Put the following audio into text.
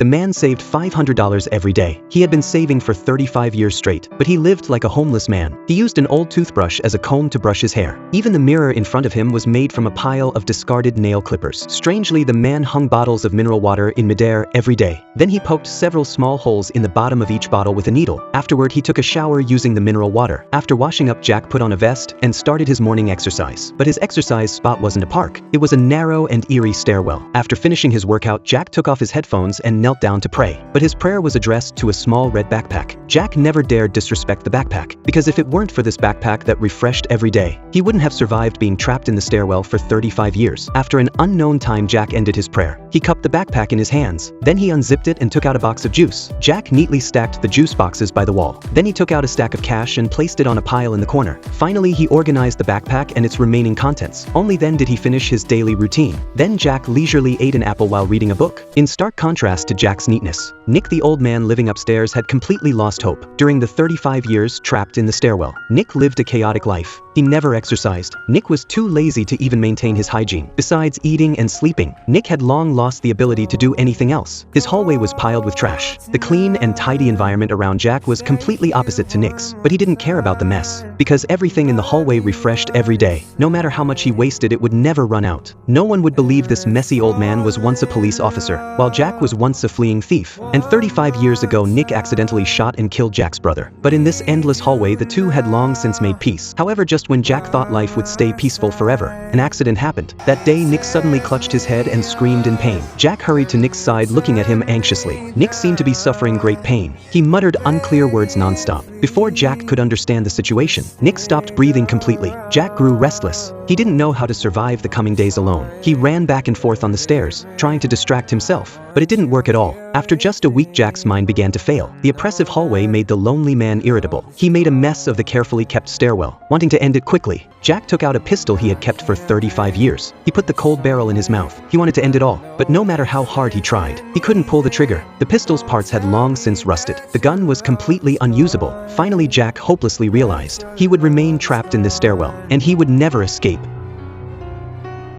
The man saved $500 every day. He had been saving for 35 years straight, but he lived like a homeless man. He used an old toothbrush as a comb to brush his hair. Even the mirror in front of him was made from a pile of discarded nail clippers. Strangely, the man hung bottles of mineral water in midair every day. Then he poked several small holes in the bottom of each bottle with a needle. Afterward, he took a shower using the mineral water. After washing up, Jack put on a vest and started his morning exercise. But his exercise spot wasn't a park. It was a narrow and eerie stairwell. After finishing his workout, Jack took off his headphones and knelt down to pray. But his prayer was addressed to a small red backpack. Jack never dared disrespect the backpack, because if it weren't for this backpack that refreshed every day, he wouldn't have survived being trapped in the stairwell for 35 years. After an unknown time, Jack ended his prayer. He cupped the backpack in his hands. Then he unzipped it and took out a box of juice. Jack neatly stacked the juice boxes by the wall. Then he took out a stack of cash and placed it on a pile in the corner. Finally, he organized the backpack and its remaining contents. Only then did he finish his daily routine. Then Jack leisurely ate an apple while reading a book. In stark contrast to Jack's neatness, Nick, the old man living upstairs, had completely lost hope. During the 35 years trapped in the stairwell, Nick lived a chaotic life. He never exercised. Nick was too lazy to even maintain his hygiene. Besides eating and sleeping, Nick had long lost the ability to do anything else. His hallway was piled with trash. The clean and tidy environment around Jack was completely opposite to Nick's, but he didn't care about the mess, because everything in the hallway refreshed every day. No matter how much he wasted, it would never run out. No one would believe this messy old man was once a police officer, while Jack was once a fleeing thief. And 35 years ago, Nick accidentally shot and killed Jack's brother. But in this endless hallway, the two had long since made peace. However, just when Jack thought life would stay peaceful forever, an accident happened. That day, Nick suddenly clutched his head and screamed in pain. Jack hurried to Nick's side, looking at him anxiously. Nick seemed to be suffering great pain. He muttered unclear words nonstop. Before Jack could understand the situation, Nick stopped breathing completely. Jack grew restless. He didn't know how to survive the coming days alone. He ran back and forth on the stairs, trying to distract himself, but it didn't work at all. After just a week, Jack's mind began to fail. The oppressive hallway made the lonely man irritable. He made a mess of the carefully kept stairwell, wanting to end it quickly. Jack took out a pistol he had kept for 35 years. He put the cold barrel in his mouth. He wanted to end it all, but no matter how hard he tried, he couldn't pull the trigger. The pistol's parts had long since rusted. The gun was completely unusable. Finally, Jack hopelessly realized he would remain trapped in this stairwell, and he would never escape.